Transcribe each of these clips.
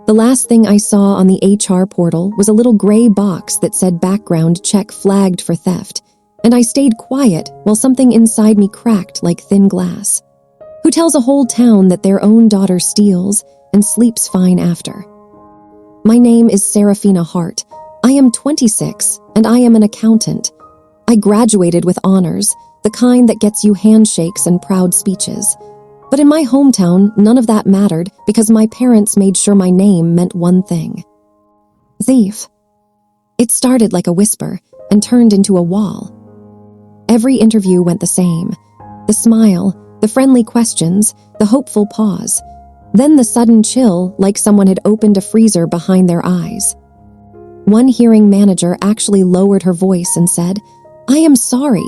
The last thing I saw on the HR portal was a little gray box that said background check flagged for theft, and I stayed quiet while something inside me cracked like thin glass. Who tells a whole town that their own daughter steals and sleeps fine after? My name is Serafina Hart. I am 26, and I am an accountant. I graduated with honors, the kind that gets you handshakes and proud speeches. But in my hometown, none of that mattered because my parents made sure my name meant one thing: thief. It started like a whisper and turned into a wall. Every interview went the same. The smile, the friendly questions, the hopeful pause. Then the sudden chill, like someone had opened a freezer behind their eyes. One hearing manager actually lowered her voice and said, "I am sorry.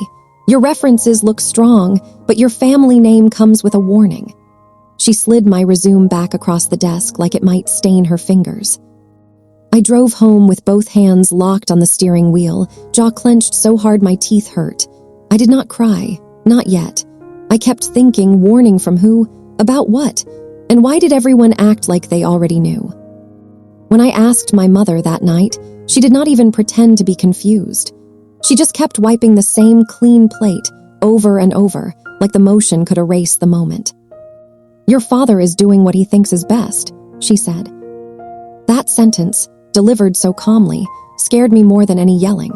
Your references look strong, but your family name comes with a warning." She slid my resume back across the desk like it might stain her fingers. I drove home with both hands locked on the steering wheel, jaw clenched so hard my teeth hurt. I did not cry, not yet. I kept thinking, warning from who? About what? And why did everyone act like they already knew? When I asked my mother that night, she did not even pretend to be confused. She just kept wiping the same clean plate over and over, like the motion could erase the moment. "Your father is doing what he thinks is best," she said. That sentence, delivered so calmly, scared me more than any yelling.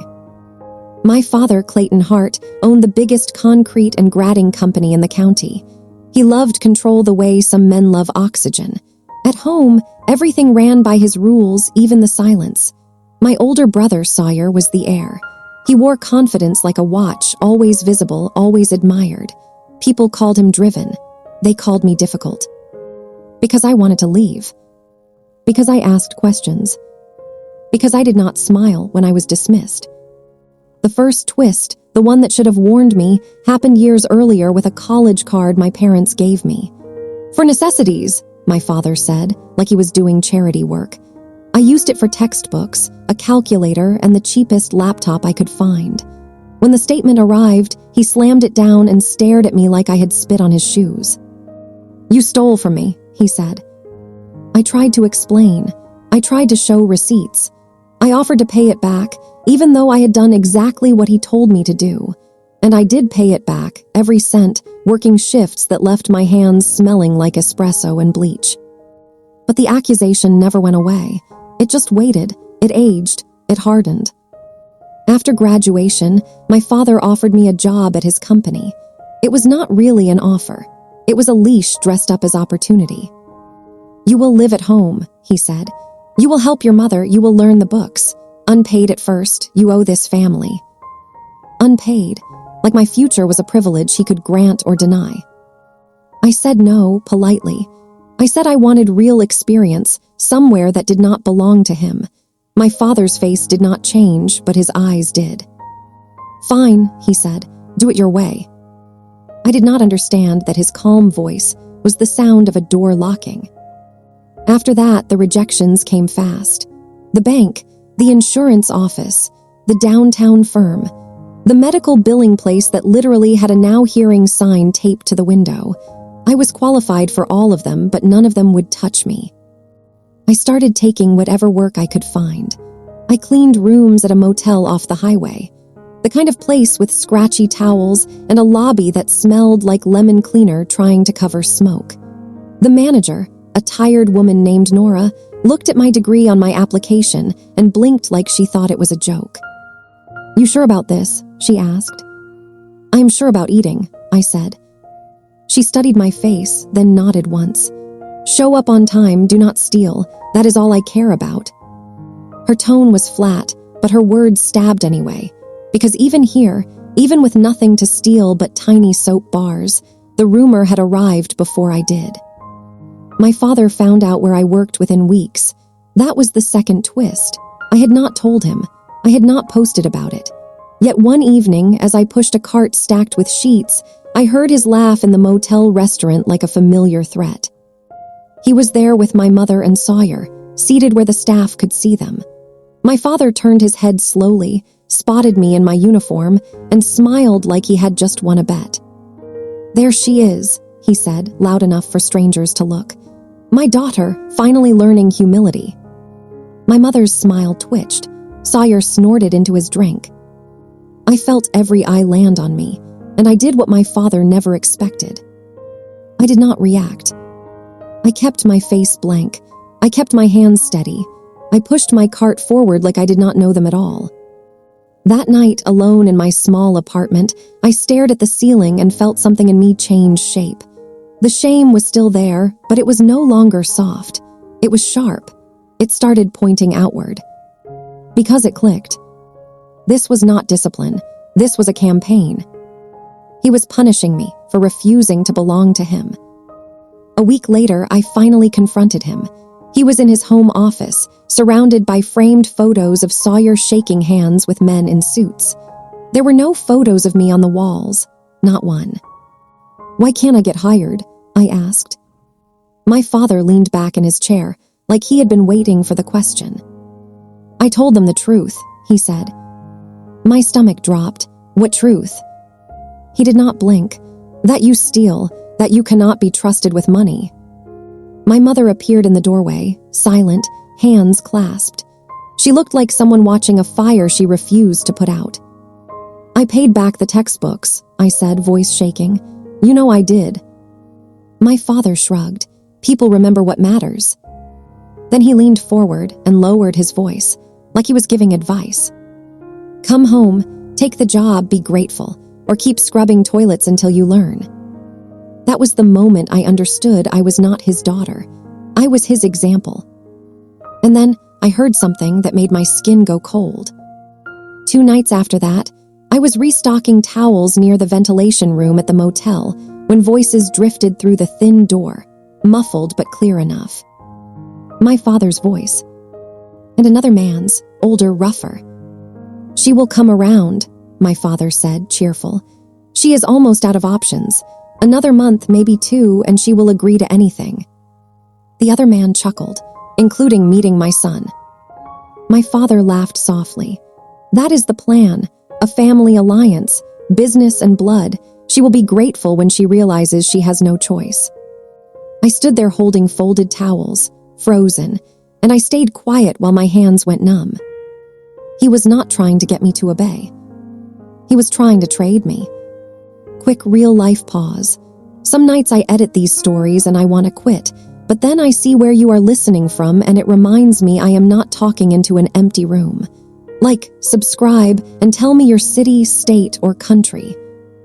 My father, Clayton Hart, owned the biggest concrete and gratting company in the county. He loved control the way some men love oxygen. At home, everything ran by his rules, even the silence. My older brother, Sawyer, was the heir. He wore confidence like a watch, always visible, always admired. People called him driven. They called me difficult. Because I wanted to leave. Because I asked questions. Because I did not smile when I was dismissed. The first twist, the one that should have warned me, happened years earlier with a college card my parents gave me. "For necessities," my father said, like he was doing charity work. I used it for textbooks, a calculator, and the cheapest laptop I could find. When the statement arrived, he slammed it down and stared at me like I had spit on his shoes. "You stole from me," he said. I tried to explain. I tried to show receipts. I offered to pay it back, even though I had done exactly what he told me to do. And I did pay it back, every cent, working shifts that left my hands smelling like espresso and bleach. But the accusation never went away. It just waited, it aged, it hardened. After graduation, my father offered me a job at his company. It was not really an offer. It was a leash dressed up as opportunity. "You will live at home," he said. "You will help your mother, you will learn the books. Unpaid at first, you owe this family." Unpaid, like my future was a privilege he could grant or deny. I said no, politely. I said I wanted real experience, somewhere that did not belong to him. My father's face did not change, but his eyes did. "Fine," he said, "do it your way." I did not understand that his calm voice was the sound of a door locking. After that, the rejections came fast. The bank, the insurance office, the downtown firm, the medical billing place that literally had a now hearing sign taped to the window. I was qualified for all of them, but none of them would touch me. I started taking whatever work I could find. I cleaned rooms at a motel off the highway, the kind of place with scratchy towels and a lobby that smelled like lemon cleaner trying to cover smoke. The manager, a tired woman named Nora, looked at my degree on my application and blinked like she thought it was a joke. "You sure about this?" she asked. "I am sure about eating," I said. She studied my face, then nodded once. "Show up on time, do not steal. That is all I care about." Her tone was flat, but her words stabbed anyway. Because even here, even with nothing to steal but tiny soap bars, the rumor had arrived before I did. My father found out where I worked within weeks. That was the second twist. I had not told him. I had not posted about it. Yet one evening, as I pushed a cart stacked with sheets, I heard his laugh in the motel restaurant like a familiar threat. He was there with my mother and Sawyer, seated where the staff could see them. My father turned his head slowly, spotted me in my uniform, and smiled like he had just won a bet. "There she is," he said, loud enough for strangers to look. My daughter, finally learning humility. My mother's smile twitched. Sawyer snorted into his drink. I felt every eye land on me, and I did what my father never expected. I did not react. I kept my face blank. I kept my hands steady. I pushed my cart forward like I did not know them at all. That night, alone in my small apartment, I stared at the ceiling and felt something in me change shape. The shame was still there, but it was no longer soft. It was sharp. It started pointing outward. Because it clicked. This was not discipline. This was a campaign. He was punishing me for refusing to belong to him. A week later, I finally confronted him. He was in his home office, surrounded by framed photos of Sawyer shaking hands with men in suits. There were no photos of me on the walls, not one. "Why can't I get hired?" I asked. My father leaned back in his chair, like he had been waiting for the question. "I told them the truth," he said. My stomach dropped. "What truth?" He did not blink. "That you steal, that you cannot be trusted with money." My mother appeared in the doorway, silent, hands clasped. She looked like someone watching a fire she refused to put out. "I paid back the textbooks," I said, voice shaking. "You know I did." My father shrugged. "People remember what matters." Then he leaned forward and lowered his voice, like he was giving advice. "Come home, take the job, be grateful, or keep scrubbing toilets until you learn." That was the moment I understood I was not his daughter. I was his example. And then I heard something that made my skin go cold. 2 nights after that, I was restocking towels near the ventilation room at the motel when voices drifted through the thin door, muffled but clear enough. My father's voice. And another man's, older, rougher. "She will come around," my father said, cheerful. "She is almost out of options. Another month, maybe 2, and she will agree to anything." The other man chuckled, including meeting my son. My father laughed softly. "That is the plan, a family alliance, business and blood. She will be grateful when she realizes she has no choice." I stood there holding folded towels, frozen, and I stayed quiet while my hands went numb. He was not trying to get me to obey. He was trying to trade me. Quick real-life pause. Some nights I edit these stories and I want to quit, but then I see where you are listening from and it reminds me I am not talking into an empty room. Like, subscribe, and tell me your city, state, or country.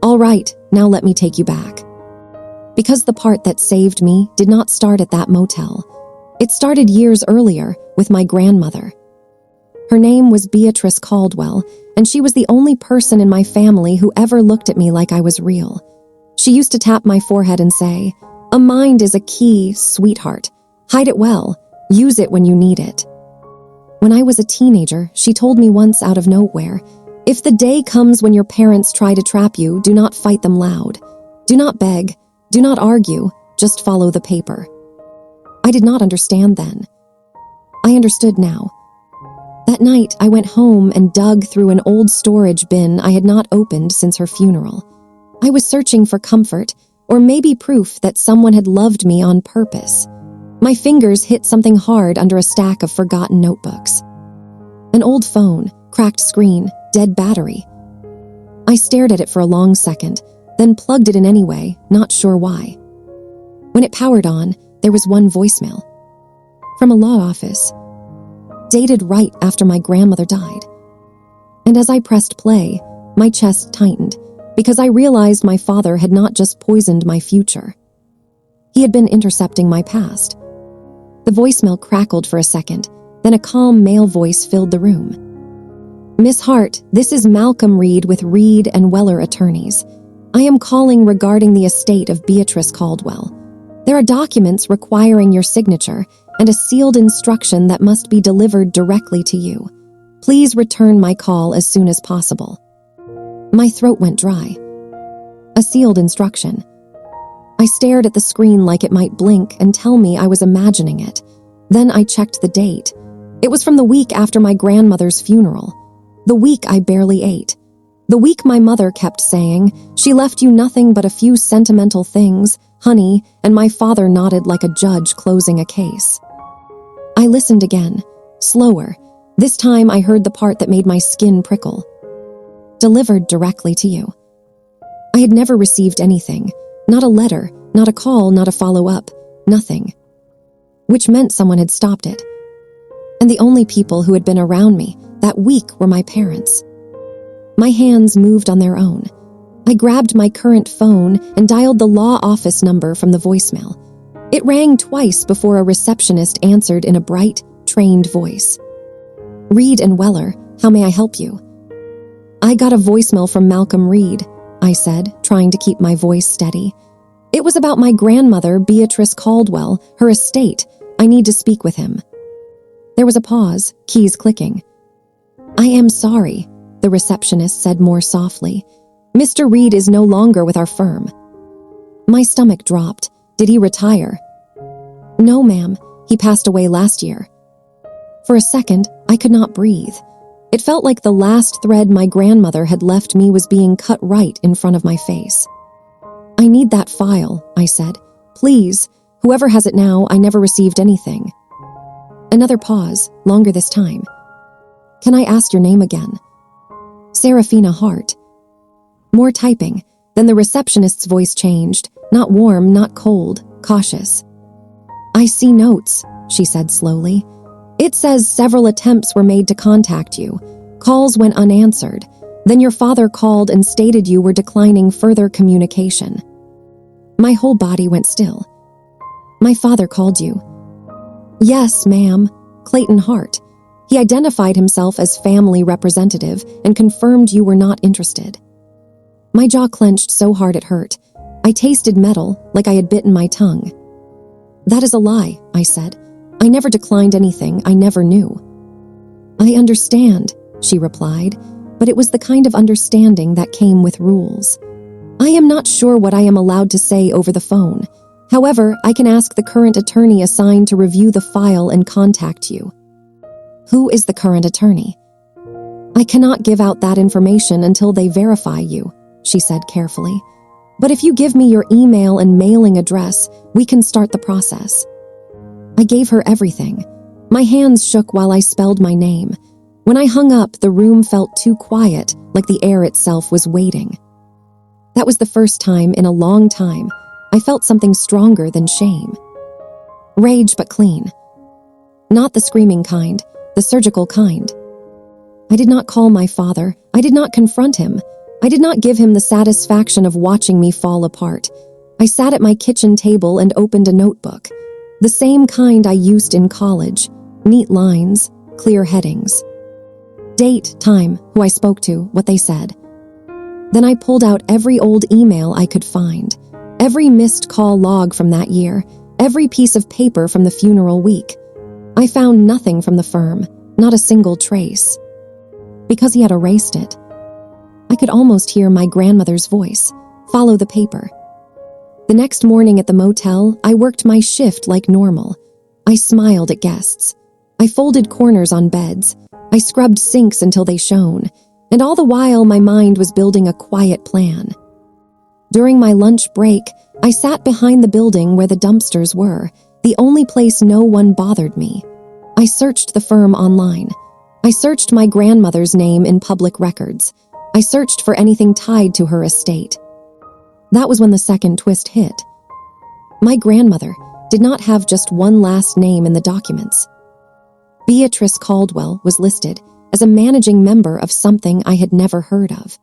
All right, now let me take you back. Because the part that saved me did not start at that motel. It started years earlier with my grandmother. Her name was Beatrice Caldwell, and she was the only person in my family who ever looked at me like I was real. She used to tap my forehead and say, "A mind is a key, sweetheart. Hide it well. Use it when you need it." When I was a teenager, she told me once out of nowhere, "If the day comes when your parents try to trap you, do not fight them loud. Do not beg. Do not argue. Just follow the paper." I did not understand then. I understood now. That night, I went home and dug through an old storage bin I had not opened since her funeral. I was searching for comfort, or maybe proof that someone had loved me on purpose. My fingers hit something hard under a stack of forgotten notebooks. An old phone, cracked screen, dead battery. I stared at it for a long second, then plugged it in anyway, not sure why. When it powered on, there was one voicemail. From a law office. Dated right after my grandmother died. And as I pressed play, my chest tightened, because I realized my father had not just poisoned my future. He had been intercepting my past. The voicemail crackled for a second, then a calm male voice filled the room. "Miss Hart, this is Malcolm Reed with Reed and Weller Attorneys. I am calling regarding the estate of Beatrice Caldwell. There are documents requiring your signature and a sealed instruction that must be delivered directly to you. Please return my call as soon as possible." My throat went dry. A sealed instruction. I stared at the screen like it might blink and tell me I was imagining it. Then I checked the date. It was from the week after my grandmother's funeral. The week I barely ate. The week my mother kept saying, "She left you nothing but a few sentimental things, honey, and my father nodded like a judge closing a case. I listened again, slower. This time I heard the part that made my skin prickle. Delivered directly to you. I had never received anything, not a letter, not a call, not a follow-up, nothing. Which meant someone had stopped it. And the only people who had been around me that week were my parents. My hands moved on their own. I grabbed my current phone and dialed the law office number from the voicemail. It rang twice before a receptionist answered in a bright, trained voice. Reed and Weller, how may I help you? I got a voicemail from Malcolm Reed, I said, trying to keep my voice steady. It was about my grandmother, Beatrice Caldwell, her estate. I need to speak with him. There was a pause, keys clicking. I am sorry, the receptionist said more softly. Mr. Reed is no longer with our firm. My stomach dropped. Did he retire? No, ma'am. He passed away last year. For a second, I could not breathe. It felt like the last thread my grandmother had left me was being cut right in front of my face. I need that file, I said. Please, whoever has it now, I never received anything. Another pause, longer this time. Can I ask your name again? Serafina Hart. More typing. Then the receptionist's voice changed. Not warm, not cold, cautious. I see notes, she said slowly. It says several attempts were made to contact you. Calls went unanswered. Then your father called and stated you were declining further communication. My whole body went still. My father called you. Yes, ma'am. Clayton Hart. He identified himself as family representative and confirmed you were not interested. My jaw clenched so hard it hurt. I tasted metal like I had bitten my tongue. That is a lie, I said. I never declined anything I never knew. I understand, she replied, but it was the kind of understanding that came with rules. I am not sure what I am allowed to say over the phone. However, I can ask the current attorney assigned to review the file and contact you. Who is the current attorney? I cannot give out that information until they verify you, she said carefully. But if you give me your email and mailing address, we can start the process. I gave her everything. My hands shook while I spelled my name. When I hung up, the room felt too quiet, like the air itself was waiting. That was the first time in a long time I felt something stronger than shame. Rage, but clean. Not the screaming kind, the surgical kind. I did not call my father. I did not confront him. I did not give him the satisfaction of watching me fall apart. I sat at my kitchen table and opened a notebook. The same kind I used in college. Neat lines, clear headings. Date, time, who I spoke to, what they said. Then I pulled out every old email I could find. Every missed call log from that year. Every piece of paper from the funeral week. I found nothing from the firm, not a single trace. Because he had erased it. I could almost hear my grandmother's voice. Follow the paper. The next morning at the motel, I worked my shift like normal. I smiled at guests. I folded corners on beds. I scrubbed sinks until they shone. And all the while, my mind was building a quiet plan. During my lunch break, I sat behind the building where the dumpsters were, the only place no one bothered me. I searched the firm online. I searched my grandmother's name in public records. I searched for anything tied to her estate. That was when the second twist hit. My grandmother did not have just one last name in the documents. Beatrice Caldwell was listed as a managing member of something I had never heard of.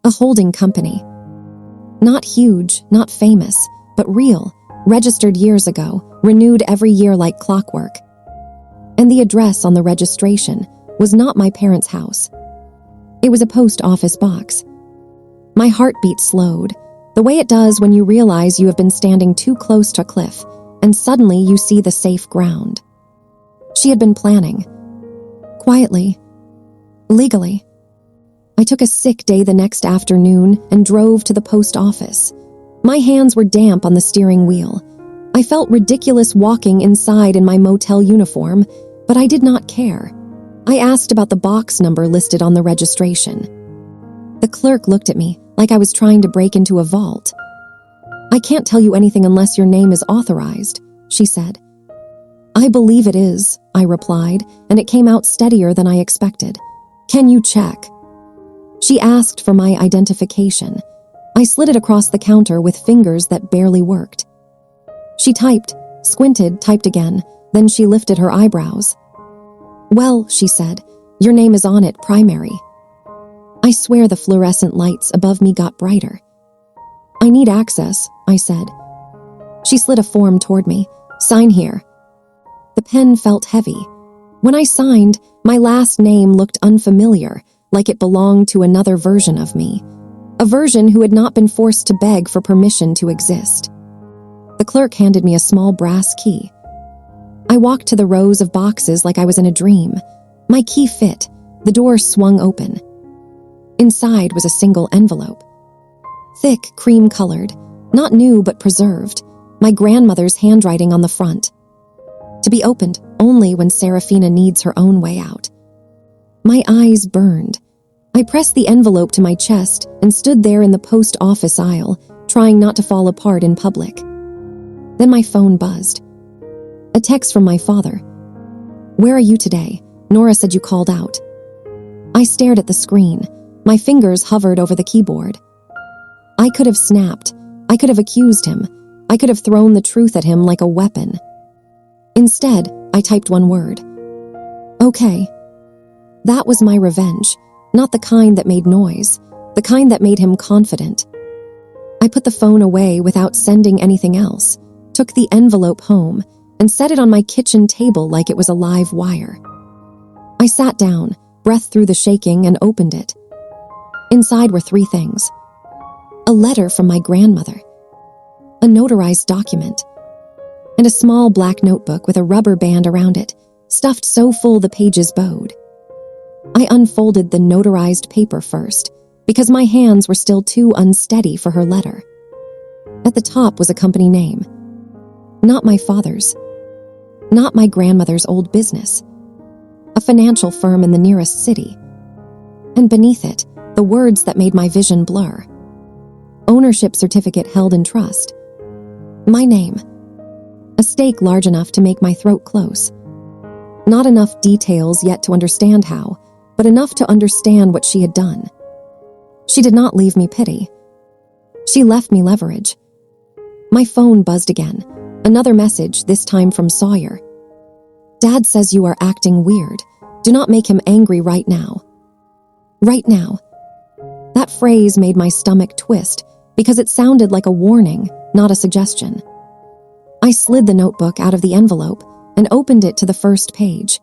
A holding company. Not huge, not famous, but real, registered years ago, renewed every year like clockwork. And the address on the registration was not my parents' house. It was a post office box. My heartbeat slowed, the way it does when you realize you have been standing too close to a cliff, and suddenly you see the safe ground. She had been planning. Quietly. Legally. I took a sick day the next afternoon and drove to the post office. My hands were damp on the steering wheel. I felt ridiculous walking inside in my motel uniform, but I did not care. I asked about the box number listed on the registration. The clerk looked at me like I was trying to break into a vault. "I can't tell you anything unless your name is authorized," she said. "I believe it is," I replied, and it came out steadier than I expected. "Can you check?" She asked for my identification. I slid it across the counter with fingers that barely worked. She typed, squinted, typed again, then she lifted her eyebrows. "Well," she said, "your name is on it, primary." I swear the fluorescent lights above me got brighter. "I need access," I said. She slid a form toward me. "Sign here." The pen felt heavy. When I signed, my last name looked unfamiliar, like it belonged to another version of me. A version who had not been forced to beg for permission to exist. The clerk handed me a small brass key. I walked to the rows of boxes like I was in a dream. My key fit. The door swung open. Inside was a single envelope. Thick, cream-colored, not new but preserved, my grandmother's handwriting on the front. To be opened only when Serafina needs her own way out. My eyes burned. I pressed the envelope to my chest and stood there in the post office aisle, trying not to fall apart in public. Then my phone buzzed. A text from my father. "Where are you today? Nora said you called out." I stared at the screen. My fingers hovered over the keyboard. I could have snapped. I could have accused him. I could have thrown the truth at him like a weapon. Instead, I typed one word. "Okay." That was my revenge, not the kind that made noise, the kind that made him confident. I put the phone away without sending anything else, took the envelope home, and set it on my kitchen table like it was a live wire. I sat down, breath through the shaking, and opened it. Inside were 3 things. A letter from my grandmother, a notarized document, and a small black notebook with a rubber band around it, stuffed so full the pages bowed. I unfolded the notarized paper first, because my hands were still too unsteady for her letter. At the top was a company name. Not my father's. Not my grandmother's old business. A financial firm in the nearest city. And beneath it, the words that made my vision blur. Ownership certificate held in trust. My name. A stake large enough to make my throat close. Not enough details yet to understand how, but enough to understand what she had done. She did not leave me pity. She left me leverage. My phone buzzed again. Another message, this time from Sawyer. "Dad says you are acting weird. Do not make him angry right now." Right now. That phrase made my stomach twist because it sounded like a warning, not a suggestion. I slid the notebook out of the envelope and opened it to the first page.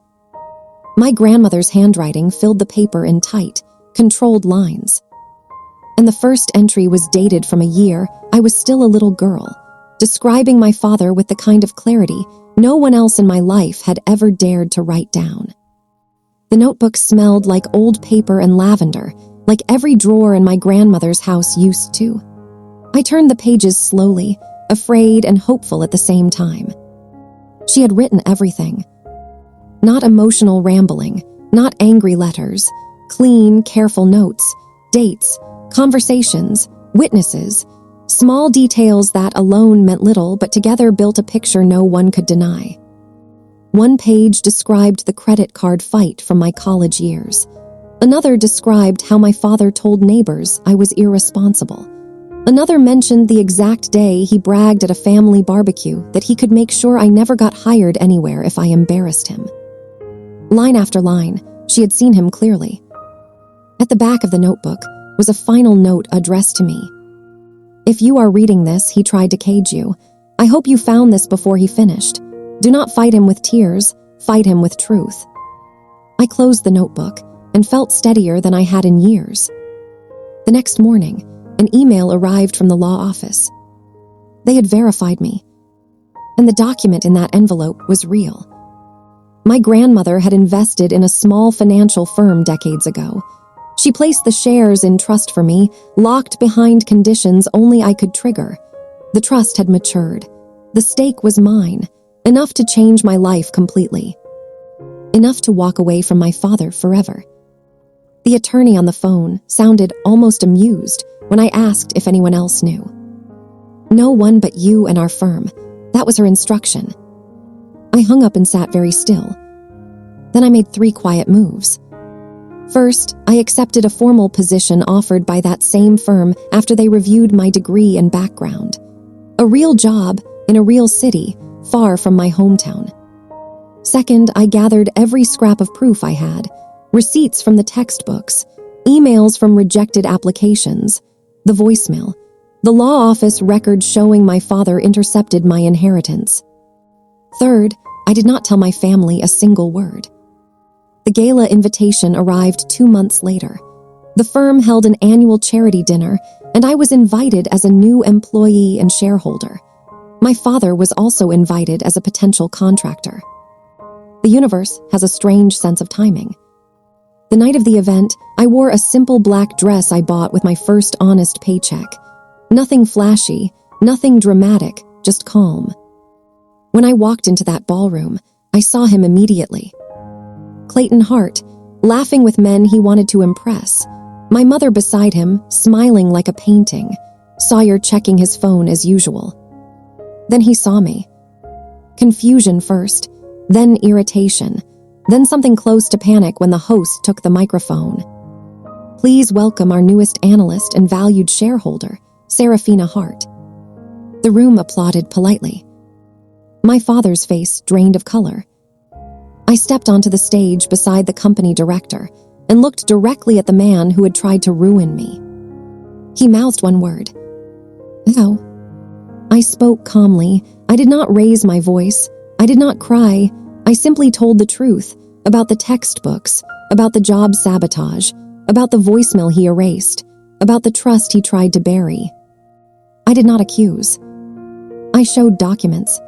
My grandmother's handwriting filled the paper in tight, controlled lines. And the first entry was dated from a year I was still a little girl, describing my father with the kind of clarity no one else in my life had ever dared to write down. The notebook smelled like old paper and lavender, like every drawer in my grandmother's house used to. I turned the pages slowly, afraid and hopeful at the same time. She had written everything. Not emotional rambling, not angry letters, clean, careful notes, dates, conversations, witnesses, small details that alone meant little but together built a picture no one could deny. One page described the credit card fight from my college years. Another described how my father told neighbors I was irresponsible. Another mentioned the exact day he bragged at a family barbecue that he could make sure I never got hired anywhere if I embarrassed him. Line after line, she had seen him clearly. At the back of the notebook was a final note addressed to me. "If you are reading this, he tried to cage you. I hope you found this before he finished. Do not fight him with tears, fight him with truth." I closed the notebook and felt steadier than I had in years. The next morning, an email arrived from the law office. They had verified me, and the document in that envelope was real. My grandmother had invested in a small financial firm decades ago. She placed the shares in trust for me, locked behind conditions only I could trigger. The trust had matured. The stake was mine, enough to change my life completely. Enough to walk away from my father forever. The attorney on the phone sounded almost amused when I asked if anyone else knew. No one but you and our firm. That was her instruction. I hung up and sat very still. Then I made 3 quiet moves. First, I accepted a formal position offered by that same firm after they reviewed my degree and background. A real job in a real city, far from my hometown. Second, I gathered every scrap of proof I had, receipts from the textbooks, emails from rejected applications, the voicemail, the law office records showing my father intercepted my inheritance. Third, I did not tell my family a single word. The gala invitation arrived 2 months later. The firm held an annual charity dinner, and I was invited as a new employee and shareholder. My father was also invited as a potential contractor. The universe has a strange sense of timing. The night of the event, I wore a simple black dress I bought with my first honest paycheck. Nothing flashy, nothing dramatic, just calm. When I walked into that ballroom, I saw him immediately. Clayton Hart, laughing with men he wanted to impress. My mother beside him, smiling like a painting. Sawyer checking his phone as usual. Then he saw me. Confusion first, then irritation, then something close to panic when the host took the microphone. Please welcome our newest analyst and valued shareholder, Serafina Hart. The room applauded politely. My father's face drained of color. I stepped onto the stage beside the company director and looked directly at the man who had tried to ruin me. He mouthed one word. "How?" I spoke calmly. I did not raise my voice. I did not cry. I simply told the truth about the textbooks, about the job sabotage, about the voicemail he erased, about the trust he tried to bury. I did not accuse. I showed documents.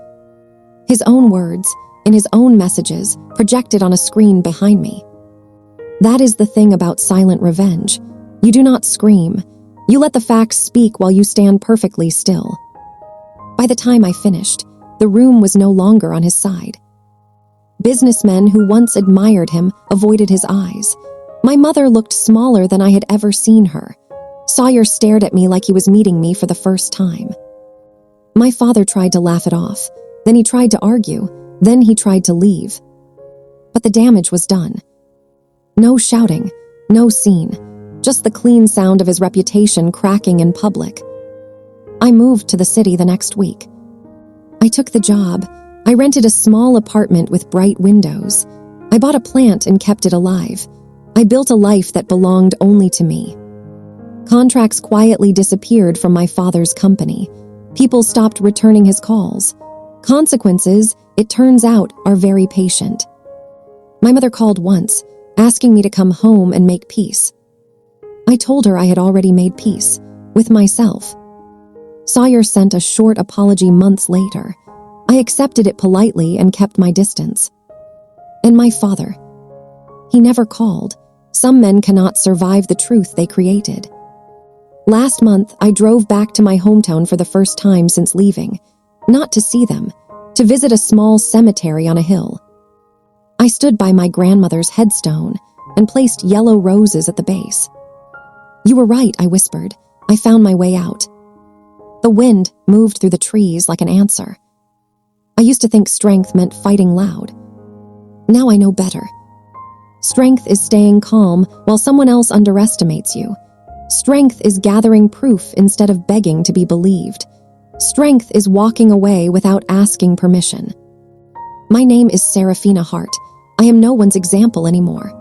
His own words, in his own messages, projected on a screen behind me. That is the thing about silent revenge. You do not scream. You let the facts speak while you stand perfectly still. By the time I finished, the room was no longer on his side. Businessmen who once admired him avoided his eyes. My mother looked smaller than I had ever seen her. Sawyer stared at me like he was meeting me for the first time. My father tried to laugh it off. Then he tried to argue. Then he tried to leave. But the damage was done. No shouting, no scene, just the clean sound of his reputation cracking in public. I moved to the city the next week. I took the job. I rented a small apartment with bright windows. I bought a plant and kept it alive. I built a life that belonged only to me. Contracts quietly disappeared from my father's company. People stopped returning his calls. Consequences, it turns out, are very patient. My mother called once, asking me to come home and make peace. I told her I had already made peace, with myself. Sawyer sent a short apology months later. I accepted it politely and kept my distance. And my father. He never called. Some men cannot survive the truth they created. Last month, I drove back to my hometown for the first time since leaving. Not to see them, to visit a small cemetery on a hill. I stood by my grandmother's headstone and placed yellow roses at the base. "You were right," I whispered. I found my way out. The wind moved through the trees like an answer. I used to think strength meant fighting loud. Now I know better. Strength is staying calm while someone else underestimates you. Strength is gathering proof instead of begging to be believed. Strength is walking away without asking permission. My name is Serafina Hart. I am no one's example anymore.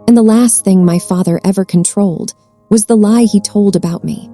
And the last thing my father ever controlled was the lie he told about me.